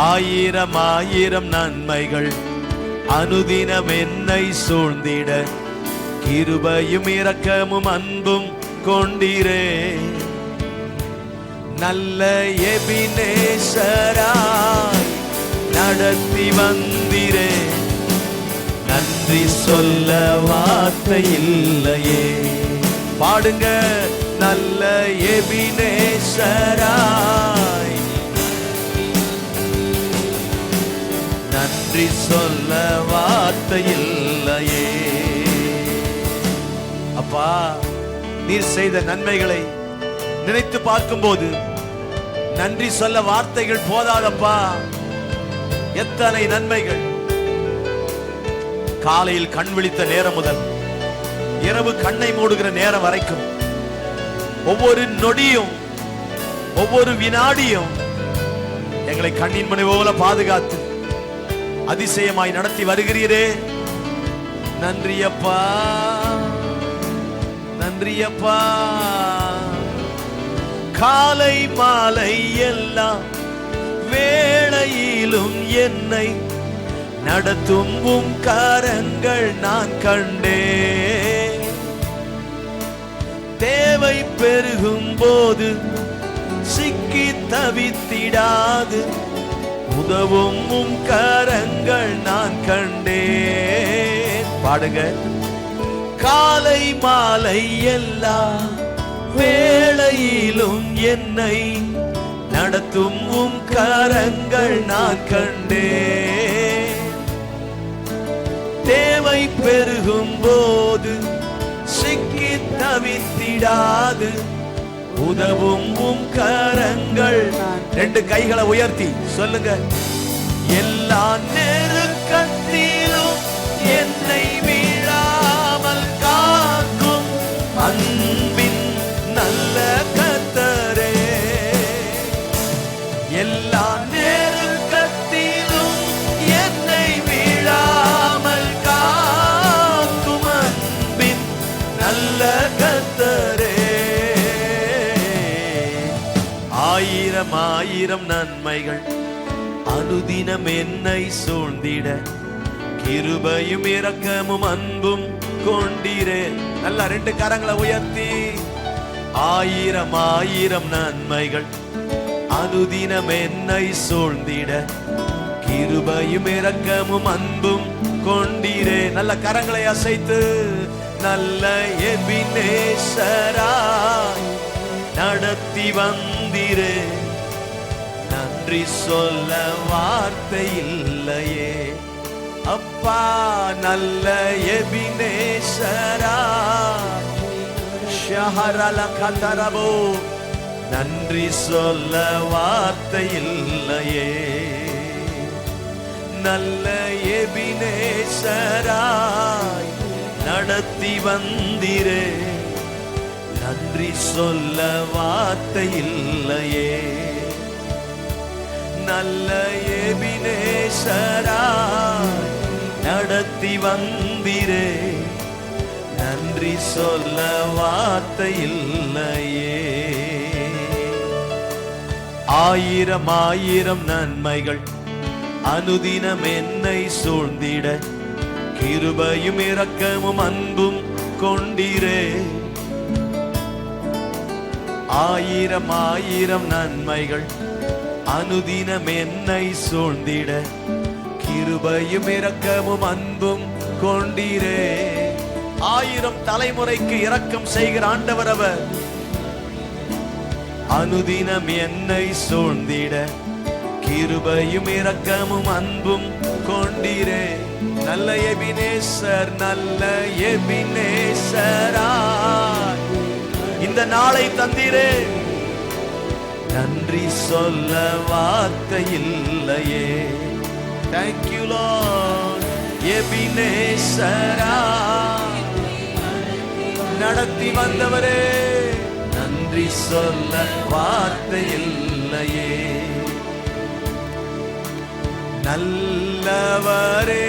ஆயிரம் ஆயிரம் நன்மைகள் அனுதினம் என்னை சூழ்ந்திட கிருபையும் இரக்கமும் அன்பும் கொண்டீரே. நல்ல எபினேசராய் நடத்தி வந்தீரே, நன்றி சொல்ல வார்த்தை இல்லையே. பாடுங்க, நல்ல எபினேசராய் நன்றி சொல்ல வார்த்தை இல்லையே. அப்பா, நீர் செய்த நன்மைகளை நினைத்து பார்க்கும்போது நன்றி சொல்ல வார்த்தைகள் போதாதப்பா. எத்தனை நன்மைகள்! காலையில் கண் விழித்த நேரம் முதல் இரவு கண்ணை மூடுகிற நேரம் வரைக்கும் ஒவ்வொரு நொடியும் ஒவ்வொரு வினாடியும் எங்களை கண்ணின் மணி போல பாதுகாத்து அதிசயமாய் நடத்தி வருகிறீரே. நன்றியப்பா, நன்றியப்பா. காலை மாலை எல்லாம் வேளையிலும் என்னை நடத்தும் உம் கரங்கள் நான் கண்டேன். தேவை பெருகும் போது சிக்கி தவித்திடாது உதவும் உம் கரங்கள் நான் கண்டேன். பாடுங்க, காலை மாலை எல்லா வேளையிலும் என்னை நடத்தும் உம் கரங்கள் நான் கண்டேன். தேவை பெருகும் போது சிக்கி தவித்திடாது உதவும் உம் கரங்கள். ரெண்டு கைகளை உயர்த்தி சொல்லுங்க, எல்லா நெருக்கத்திலும் என்னை வீழாமல் காக்கும் அன்பின் நல்ல கர்த்தரே. எல்லா நெருக்கத்திலும் என்னை வீழாமல் காக்கும் அன்பின் நல்ல கர்த்தரே. ஆயிரம் ஆயிரம் நன்மைகள் அனுதினம் என்னை சூழ்ந்திட கிருபையும் இரக்கமும் அன்பும் கொண்டீரே. நல்லா ரெண்டு கரங்களை உயர்த்தி, ஆயிரம் ஆயிரம் நன்மைகள் அனுதினம் என்னை சூழ்ந்திட கிருபையும் இரக்கமும் அன்பும் கொண்டீரே. நல்ல கரங்களை அசைத்து, நல்ல எபினேசராய் நடத்தி வந்தீரே, நன்றி சொல்ல வார்த்தை இல்லையே. அப்பா, நல்ல எபினேசராய் ஷஹரல கதரபோ, நன்றி சொல்ல வார்த்தை இல்லையே. நல்ல எபினேசராய் நடத்தி வந்தீரே, நன்றி சொல்ல வார்த்தை இல்லையே. நல்ல எபினேசராய் நடத்தி வந்தீரே, நன்றி சொல்ல வார்த்தை இல்லையே. ஆயிரம் ஆயிரம் நன்மைகள் அனுதினம் என்னை சூழ்ந்திட கிருபையும் இரக்கமும் அன்பும் கொண்டீரே. ஆயிரம் ஆயிரம் நன்மைகள் அனுதினம் என்னை சூழ்ந்திட கிருபையும் இரக்கமும் அன்பும் கொண்டீரே. ஆயிரம் தலைமுறைக்கு இரக்கம் செய்கிற ஆண்டவர் அவர். அனுதினம் என்னை சூழ்ந்திட கிருபையும் இரக்கமும் அன்பும் கொண்டீரே. நல்ல எபினேசர், நல்ல எபினேசராய் இந்த நாளை தந்தீரே, நன்றி சொல்ல வார்த்தை இல்லையே. Thank you Lord. எபினேசராய் நடத்தி வந்தவரே, நன்றி சொல்ல வார்த்தை இல்லையே. நல்லவரே,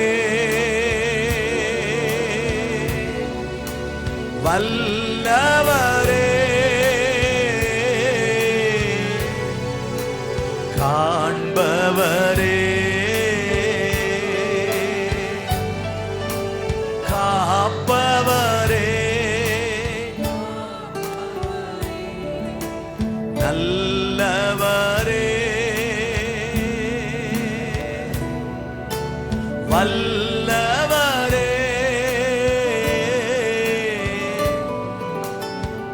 வல்லவரே, காண்பவரே, வல்லவரே,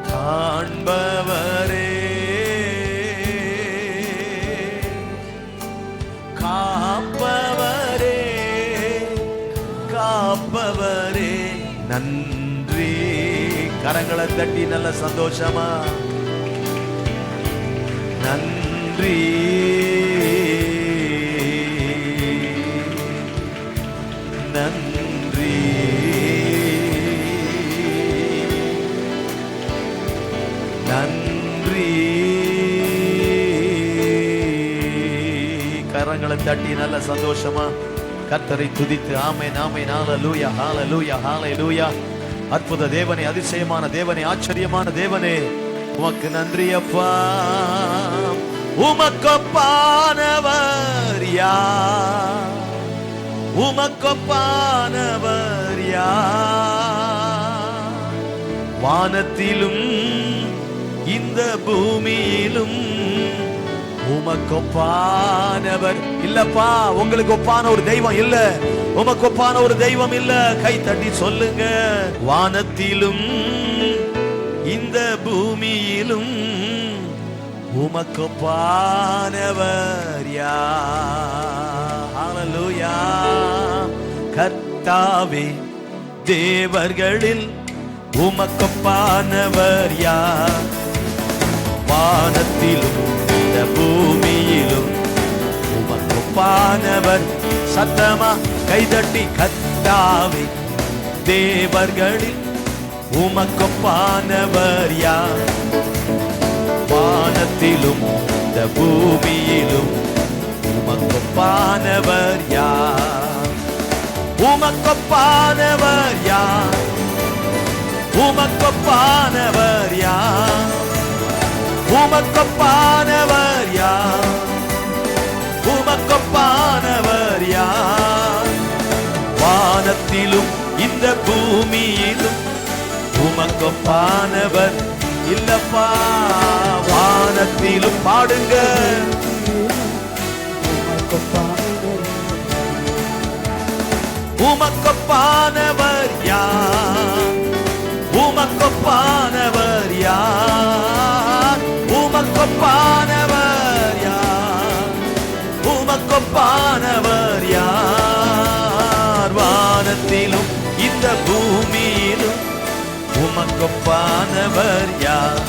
காண்பவரே, காப்பவரே, காப்பவரே, நன்றி. கரங்களை தட்டி நல்ல சந்தோஷமா நன்றி. நன்றி நன்றி. கரங்களை தட்டி நல்ல சந்தோஷமா கர்த்தரை துதித்து ஆமென் ஆமென் ஹல்லேலூயா ஹல்லேலூயா ஹல்லேலூயா. அற்புத தேவனே, அதிசயமான தேவனே, ஆச்சரியமான தேவனே, உமக்கு நன்றி அப்பா. உமக்கொப்பானவர் யார்? உமக்கொப்பானவர் யார்? வானத்திலும் இந்த பூமியிலும் உமக்கொப்பானவர் இல்லப்பா. உங்களுக்கு ஒப்பான ஒரு தெய்வம் இல்ல, உமக்கொப்பான ஒரு தெய்வம் இல்ல. கை தட்டி சொல்லுங்க. வானத்திலும் இந்த பூமியிலும் உமக்கொப்பானவர் யார்? ஹல்லேலூயா. கர்த்தாவே, தேவர்களில் உமக்கொப்பானவர் யார்? வானத்திலும் இந்த பூமியிலும் உமக்கொப்பானவர். சத்தமா கைதட்டி. கர்த்தாவே, தேவர்களில் உமக்கொப்பானவர் யார்? வானத்திலும் இந்த பூமியிலும் உமக்கொப்பானவர் யார்? உமக்கொப்பானவர் யார்? உமக்கொப்பானவர் யார்? உமக்கொப்பானவர் யார்? உமக்கொப்பானவர் யார்? வானத்திலும் இந்த பூமியிலும் உமக்கொப்பானவர் இல்லப்பா. வானத்திலும் பாடுங்க. உமக்கொப்பானவர் யார்? உமக்கொப்பானவர் யார்? உமக்கொப்பானவர் யார்? உமக்கொப்பானவர் யார்? வானத்திலும் இந்த பூமியிலும் உமக்கொப்பானவர் யார்?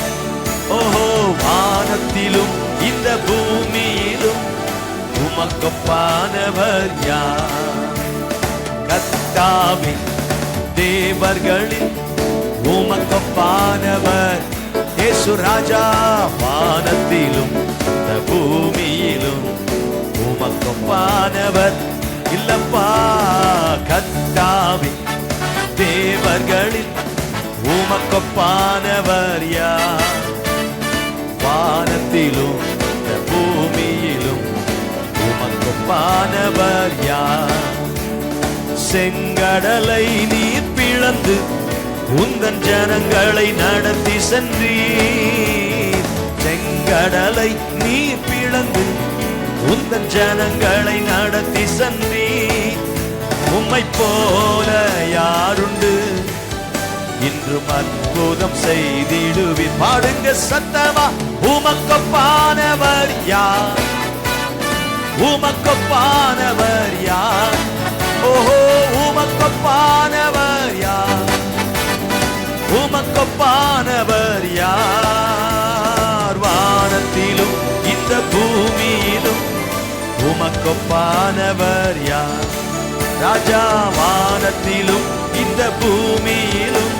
ஓஹோ, வானத்திலும் இந்த பூமியிலும் உமக்கொப்பானவர் யார்? கர்த்தாவே, தேவர்களில் உமக்கொப்பானவர் இயேசு ராஜா. வானத்திலும் இந்த பூமியிலும் உமக்கொப்பானவர் இல்லப்பா. கர்த்தாவே, தேவர்களில் உமக்கொப்பானவர் யார்? வானத்திலும் இந்த பூமியிலும் உமக்கொப்பானவர் யார்? செங்கடலை நீர் பிளந்து உந்தன் ஜனங்களை நடத்தி சென்றீர். செங்கடலை நீர் பிளந்து உந்தன் ஜனங்களை நடத்தி சென்றீர். உம்மை போல யாருண்டு? இன்றும் அற்புதம் செய்திடுவீர். பாடுங்க சத்தமா. உமக்கொப்பானவர் யார்? உமக்கொப்பானவர் யார்? ஓஹோ, உமக்கொப்பானவர் யார்? உமக்கொப்பானவர் யார்? வானத்திலும் இந்த பூமியிலும் உமக்கொப்பானவர் யார்? ராஜா, வானத்திலும் இந்த பூமியிலும்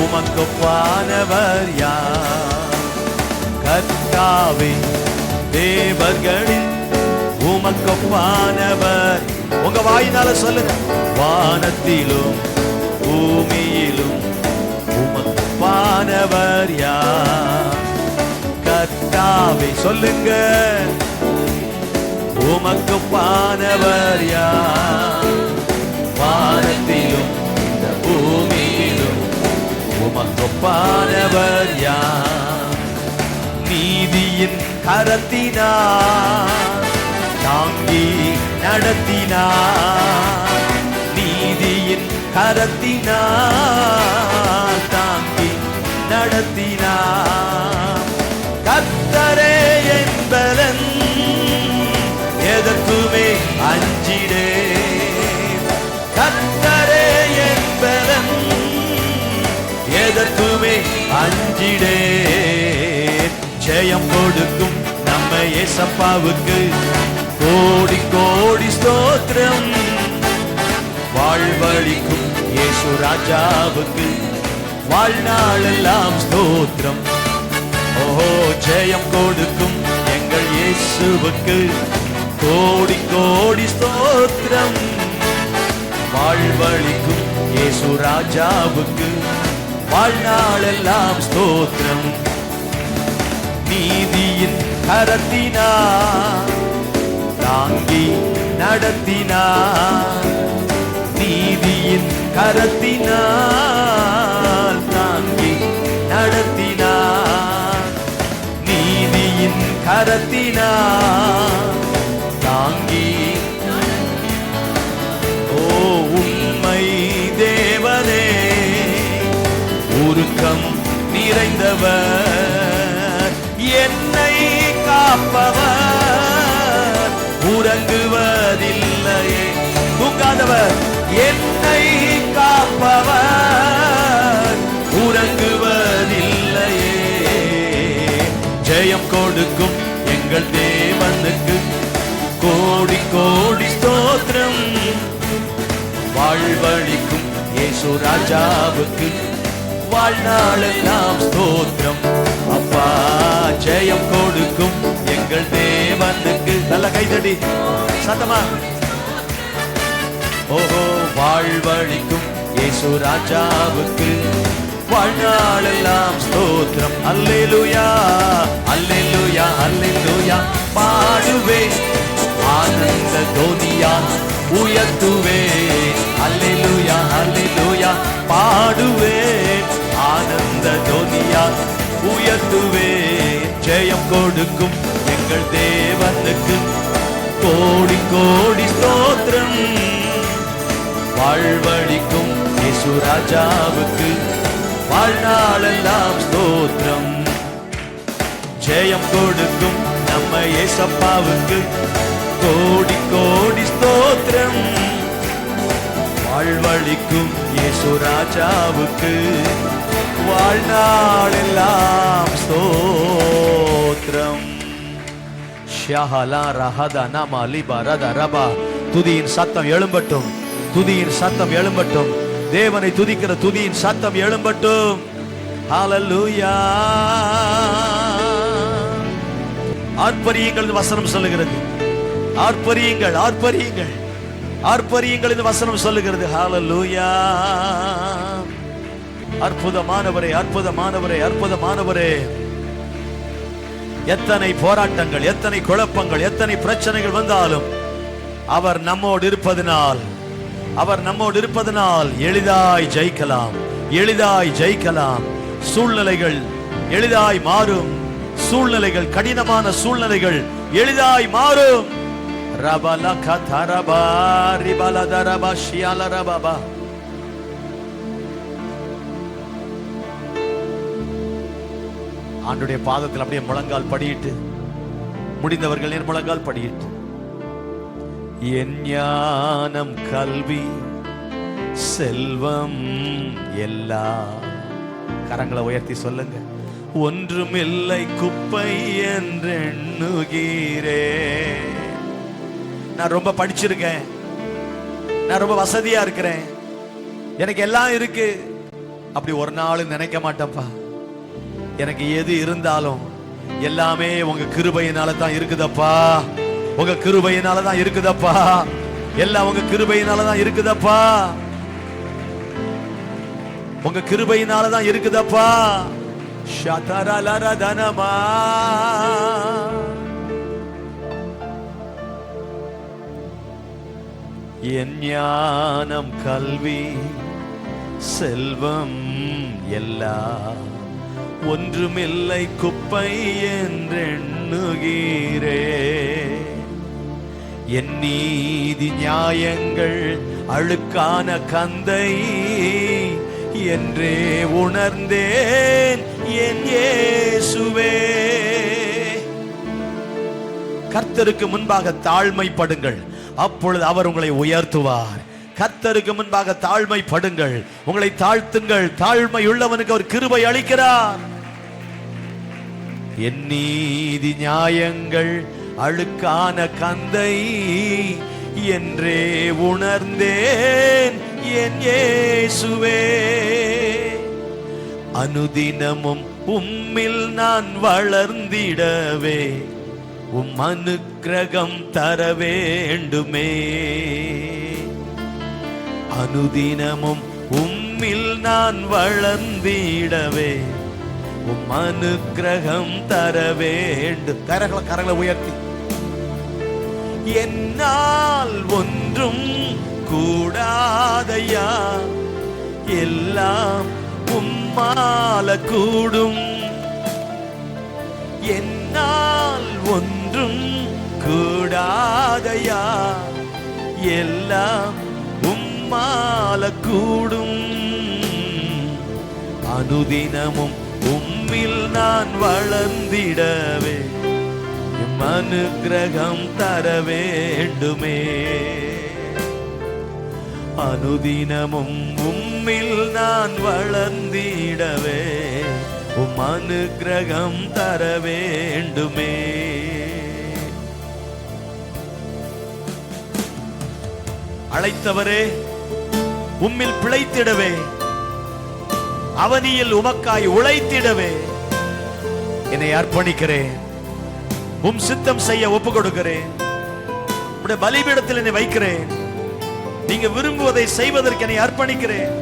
உமக்கொப்பானவர் யார்? கர்த்தாவே, தேவர்களில் உமக்கொப்பானவர். உங்க வாயினால சொல்லுங்க. வானத்திலும் பூமியிலும் உமக்கொப்பானவர் யார்? கர்த்தாவே, சொல்லுங்க. உமக்கொப்பானவர் யார்? வானத்திலும் இந்த பூமியிலும் உமக்கொப்பானவர் யார்? நீதியின் கரத்தினார் தாங்கி நடத்தினார். நீதியின் கரத்தினார் தாங்கி நடத்தினார். கர்த்தரே என்பதன் எதற்குமே அஞ்சிடே. கர்த்தரே என்பதன் எதற்குமே அஞ்சிடே. ஜெயம் கொடுக்கும் நம்ம ஏசப்பாவுக்கு கோடி கோடி ஸ்தோத்திரம். வாழ்வழிக்கும் இயேசு ராஜாவுக்கு வாழ்நாளெல்லாம் ஸ்தோத்திரம். ஓஹோ, ஜெயம் கொடுக்கும் எங்கள் இயேசுவுக்கு கோடி கோடி ஸ்தோத்திரம். வாழ்வழிக்கும் இயேசு ராஜாவுக்கு வாழ்நாளெல்லாம் ஸ்தோத்திரம். நீதியின் கரத்தினார் தாங்கி நடத்தினார். நீதியின் கரத்தினார் தாங்கி நடத்தினார். நீதியின் கரத்தினார் தாங்கி. ஓ உண்மை தேவனே, உருக்கம் நிறைந்தவர், என்னை காப்பவர், உறங்குவதில்லையே தூங்காதவர், என்னை காப்பவர், உறங்குவதில்லையே. ஜெயம் கொடுக்கும் எங்கள் தேவனுக்கு கோடி கோடி ஸ்தோத்திரம். வாழ்வழிக்கும் இயேசு ராஜாவுக்கு வாழ்நாளெல்லாம் ஸ்தோத்திரம். அப்பா, ஜெயம் கொடுக்கும் எங்கள் தேவனுக்கு. நல்ல கைதடி சத்தமா. ஓஹோ, வாழ்வழிக்கும் இயேசு ராஜாவுக்கு வாழ்நாளெல்லாம் ஸ்தோத்திரம். அல்லேலூயா அல்லேலூயா அல்லேலூயா. பாடுவே ஆனந்த தோனியா உயர்த்துவே. அல்லேலூயா அல்லேலூயா. பாடுவே ஆனந்த தோனியா உயர்த்துவே. ஜெயம் கொடுக்கும் எங்கள் தேவனுக்கு கோடி கோடி ஸ்தோத்திரம். வாழ்வழிக்கும் இயேசு ராஜாவுக்கு வாழ்நாளெல்லாம் ஸ்தோத்திரம். ஜெயம் கொடுக்கும் நம்ம ஏசப்பாவுக்கு கோடி கோடி ஸ்தோத்திரம். வாழ்வழிக்கும் இயேசு ராஜாவுக்கு வாழ்நாளெல்லாம் ஸ்தோத்திரம். ஷஹலா ரஹதா நமாலி பரத ரபா. துதியின் சத்தம் எழும்பட்டும், துதியின் சத்தம் எழும்பட்டும். தேவனை துதிக்கிற துதியின் சத்தம் எழும்பட்டும். ஹல்லேலூயா. ஆர்ப்பரியுங்கள் வசனம் சொல்லுகிறது. ஆர்ப்பரியுங்கள் ஆர்ப்பரியுங்கள் ஆர்ப்பரியுங்கள் இந்த வசனம் சொல்லுகிறது. ஹல்லேலூயா. அற்புதமானவரே அற்புதமானவரே அற்புதமானவரே. எத்தனை போராட்டங்கள், எத்தனை குழப்பங்கள், எத்தனை பிரச்சனைகள் வந்தாலும் அவர் நம்மோடு இருப்பதனால், அவர் நம்மோடு இருப்பதனால் எளிதாய் ஜெயிக்கலாம், எளிதாய் ஜெயிக்கலாம். சூழ்நிலைகள் எளிதாய் மாறும். சூழ்நிலைகள், கடினமான சூழ்நிலைகள் எளிதாய் மாறும். ரபலா கதரபா ரிபலா தரபா ஷியால ரபபா. ஆண்டுடைய பாதத்தில் அப்படியே முழங்கால் படியிட்டு, முடிந்தவர்கள் என் முழங்கால் படியிட்டு, என் ஞானம் கல்வி செல்வம் எல்லாம், கரங்களை உயர்த்தி சொல்லுங்க, ஒன்றுமில்லை குப்பை என்றெண்ணுகிறே. நான் ரொம்ப படிச்சிருக்கேன், நான் ரொம்ப வசதியா இருக்கிறேன், எனக்கு எல்லாம் இருக்கு, அப்படி ஒரு நாள் நினைக்க மாட்டேன்ப்பா. எனக்கு எது இருந்தாலும் எல்லாமே உங்க கிருபையினால தான் இருக்குதப்பா. உங்க கிருபையினால தான் இருக்குதப்பா. எல்லாம் உங்க கிருபையினால தான் இருக்குதப்பா. உங்க கிருபையினால தான் இருக்குதப்பா. ஷதரலரதனமா. என் ஞானம் கல்வி செல்வம் எல்லாம் ஒன்றுமில்லை குப்பை என்றெண்ணுகிறே. என் நீதி நியாயங்கள் அழுக்கான கந்தை என்றே உணர்ந்தேன் என் இயேசுவே. கர்த்தருக்கு முன்பாக தாழ்மைப்படுங்கள், அப்பொழுது அவர் உங்களை உயர்த்துவார். கர்த்தருக்கு முன்பாக தாழ்மைப்படுங்கள், உங்களை தாழ்த்துங்கள். தாழ்மை உள்ளவனுக்கு அவர் கிருபை அளிக்கிறார். என் நீதி நியாயங்கள் அழுக்கான கந்தை என்றே உணர்ந்தேன் என் இயேசுவே. அனுதினமும் உம்மில் நான் வளர்ந்திடவே உம் அனுக்கிரகம் தர வேண்டுமே. அனுதினமும் உம்மில் நான் வளர்ந்திடவே உம் அனுக்கிரகம் தர வேண்டும். கரங்களை உயர்த்தி. என்னால் ஒன்றும் கூடாதையா, எல்லாம் உம்மால கூடும். என்னால் ஒன்றும் கூடாதையா, எல்லாம் உம்மால கூடும். அனுதினமும் உம்மில் நான் வளர்ந்திடவே எம் அனுக்கிரகம் தர வேண்டுமே. அனுதினமும் உம்மில் நான் வளர்ந்திடவே உம் அனுக்கிரகம் தர வேண்டுமே. அழைத்தவரே, உம்மில் பிழைத்திடவே, அவனியில் உமக்காய் உழைத்திடவே என்னை அர்ப்பணிக்கிறேன். உம் சித்தம் செய்ய ஒப்பு கொடுக்கிறேன். உடைய பலிபீடத்தில் என்னை வைக்கிறேன். நீங்க விரும்புவதை செய்வதற்கு என்னை அர்ப்பணிக்கிறேன்.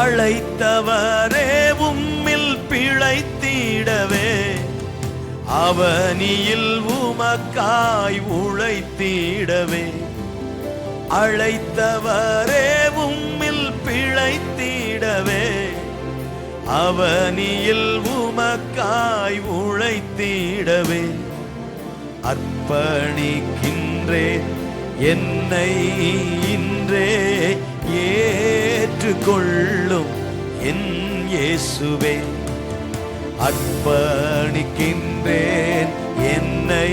அழைத்தவரே, உம்மில் பிழைத்திடவே, அவனியில் உமக்காய் உழைத்திடவே. அழைத்தவரே, உம்மில் பிழைத்திடவே, அவனியில் உமக்காய் உழைத்திடவே. அர்ப்பணிக்கின்றேன் என்னை இன்றே ஏற்றுக்கொள்ளும் என் இயேசுவே. அர்ப்பணிக்கின்றேன் என்னை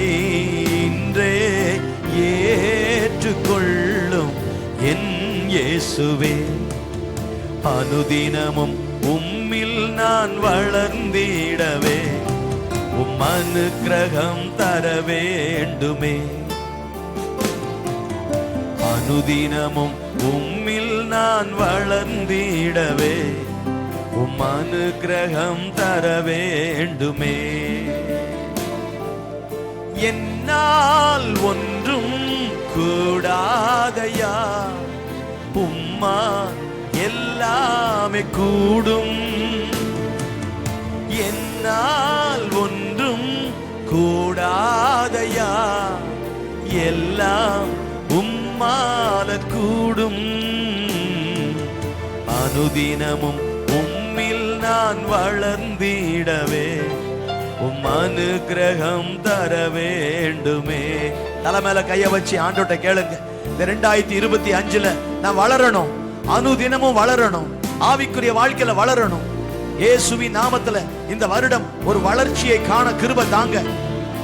இன்றே ஏற்றுக்கொள்ளும் என் இயேசுவே. அனுதினமும் உம்மில் நான் வளர்ந்திடவே உம் அனுக்கிரகம் தர வேண்டுமே. அனுதினமும் உம்மில் நான் வளர்ந்திடவே உம் அனுக்கிரகம் தர வேண்டுமே. என்னால் ஒன்றும் கூடாதையா, உம்மா எல்லாமே கூடும். என்னால் ஒன்றும் கூடாதையா, எல்லாம் உம்மால கூடும். அனுதினமும் உம்மில் நான் வளர்ந்திடவே உம் அனுக்கிரகம் தர வேண்டுமே. தலை மேல கைய வச்சு ஆண்டோட்ட கேளுங்க. இந்த 2025 நான் வளரணும், அனுதினமும் வளரணும், ஆவிக்குரிய வாழ்க்கையில வளரணும். இயேசுவின் நாமத்துல இந்த வருடம் ஒரு வளர்ச்சியை காண கிருபை தாங்க.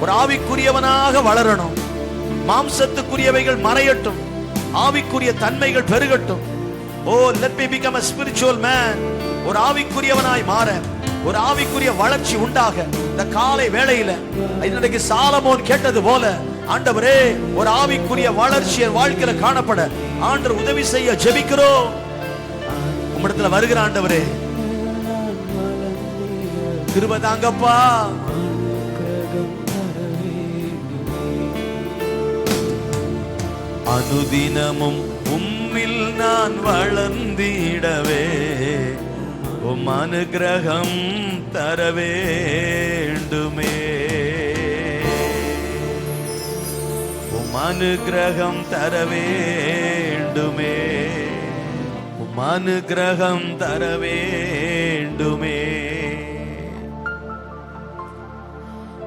ஒரு ஆவிக்குரியவனாக வளரணும். மாம்சத்துக்குரியவைகள் மறையட்டும், ஆவிக்குரிய தன்மைகள் பெருகட்டும். ஓ, let me become a spiritual man. ஒரு ஆவிக்குரியவனாய் மாற, ஒரு ஆவிக்குரிய வளர்ச்சி உண்டாக இந்த காலை வேளையில இன்னைக்கு சாலமோன் கேட்டது போல, ஆண்டவரே ஒரு ஆவிக்குரிய வளர்ச்சி வாழ்க்கையில காணப்பட ஆண்டவர் உதவி செய்ய ஜெபிக்கிறோம். உம்மிடத்துல வருகிற ஆண்டவரே கிருபை தாங்கப்பா. அனுதினமும் உம்மில் நான் வளர்ந்திடவே உம் அனுக்கிரகம் தர வேண்டுமே. உம் அனுக்கிரகம் தர வேண்டுமே. உம் அனுக்கிரகம் தர வேண்டுமே.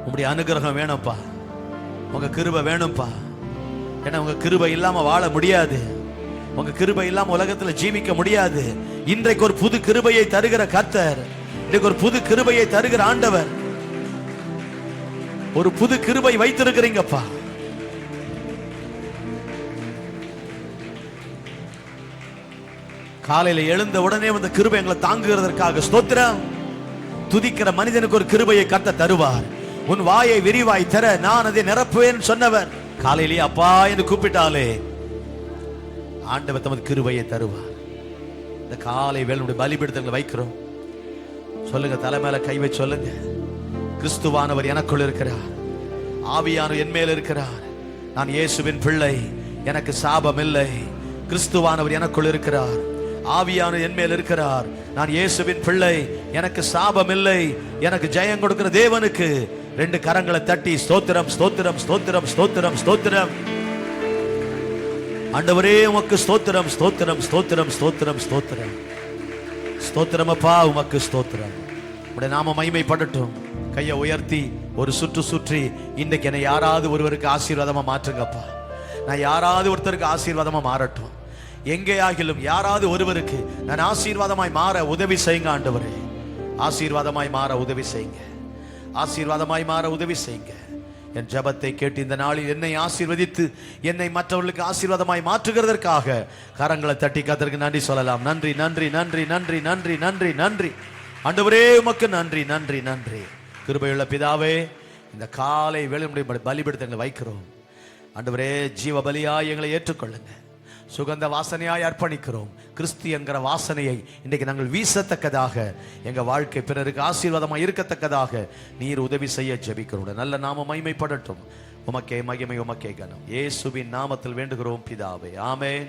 உங்களுடைய அனுகிரகம் வேணும்ப்பா, உங்க கிருபை வேணும்ப்பா. ஏன்னா உங்க கிருபை இல்லாம வாழ முடியாது, உங்க கிருபை இல்லாம உலகத்துல ஜீவிக்க முடியாது. இன்றைக்கு ஒரு புது கிருபையை தருகிற கர்த்தர், இன்றைக்கு ஒரு புது கிருபையை தருகிற ஆண்டவர், ஒரு புது கிருபை வைத்திருக்கிறீங்கப்பா. காலையில எழுந்த உடனே அந்த கிருபை எங்களை தாங்குகிறதற்காக ஸ்தோத்திரம். துதிக்கிற மனிதனுக்கு ஒரு கிருபையை கர்த்தர் தருவார். உன் வாயை விரிவாய் தர நான் அதை நிரப்புவேன் சொன்னவர். காலையிலேயே அப்பா என்று கூப்பிட்டாலே ஆண்டவர் தமது கிருபையை தருவார். இந்த காலை வேளை பலிபீடத்தை வைக்கிறோம். சொல்லுங்க, தலைமையில கை வச்சு சொல்லுங்க, கிறிஸ்துவானவர் எனக்குள் இருக்கிறார், ஆவியானவர் என் மேல் இருக்கிறார், நான் இயேசுவின் பிள்ளை, எனக்கு சாபம் இல்லை. கிறிஸ்துவானவர் எனக்குள் இருக்கிறார், ஆவியானவர் என் மேல் இருக்கிறார், நான் இயேசுவின் பிள்ளை, எனக்கு சாபம் இல்லை. எனக்கு ஜெயம் கொடுக்கிற தேவனுக்கு ரெண்டு கரங்களை தட்டி ஸ்தோத்திரம் ஸ்தோத்திரம் ஸ்தோத்திரம் ஸ்தோத்திரம் ஸ்தோத்திரம். ஆண்டவரே உமக்கு ஸ்தோத்திரம் ஸ்தோத்திரம் ஸ்தோத்திரம் ஸ்தோத்திரம் ஸ்தோத்திரம் ஸ்தோத்திரம். அப்பா உமக்கு ஸ்தோத்திரம். உடைய நாம மகிமைப்படட்டும். கையை உயர்த்தி ஒரு சுற்று சுற்றி இன்றைக்கு என்னை யாராவது ஒருவருக்கு ஆசீர்வாதமா மாற்றுங்கப்பா. நான் யாராவது ஒருத்தருக்கு ஆசீர்வாதமா மாறட்டும். எங்கே ஆகிலும் யாராவது ஒருவருக்கு நான் ஆசீர்வாதமாய் மாற உதவி செய்யுங்க ஆண்டவரே. ஆசீர்வாதமாய் மாற உதவி செய்யுங்க, ஆசீர்வாதமாய் மாற உதவி செய்யுங்க. என் ஜெபத்தை கேட்டு இந்த நாளில் என்னை ஆசீர்வதித்து என்னை மற்றவர்களுக்கு ஆசீர்வாதமாய் மாற்றுகிறதற்காக கரங்களை தட்டி கர்த்தருக்கு நன்றி சொல்லலாம். நன்றி நன்றி நன்றி நன்றி நன்றி நன்றி நன்றி ஆண்டவரே உமக்கு நன்றி நன்றி நன்றி. கிருபையுள்ள பிதாவே, இந்த காலை வேளையினுடைய பலிபீடத்தை வைக்கிறோம் ஆண்டவரே. ஜீவ பலியாய் எங்களை ஏற்றுக்கொள்ளுங்க. சுகந்த வாசனையாய் அர்ப்பணிக்கிறோம். கிறிஸ்து என்கிற வாசனையை இன்றைக்கு நாங்கள் வீசத்தக்கதாக, எங்க வாழ்க்கை பிறருக்கு ஆசீர்வாதமாக இருக்கத்தக்கதாக நீர் உதவி செய்ய ஜெபிக்கிறோம். நல்ல நாம மகிமைப்படட்டும். உமக்கே மகிமை, உமக்கே கனம். இயேசுவின் நாமத்தில் வேண்டுகிறோம் பிதாவே, ஆமென்.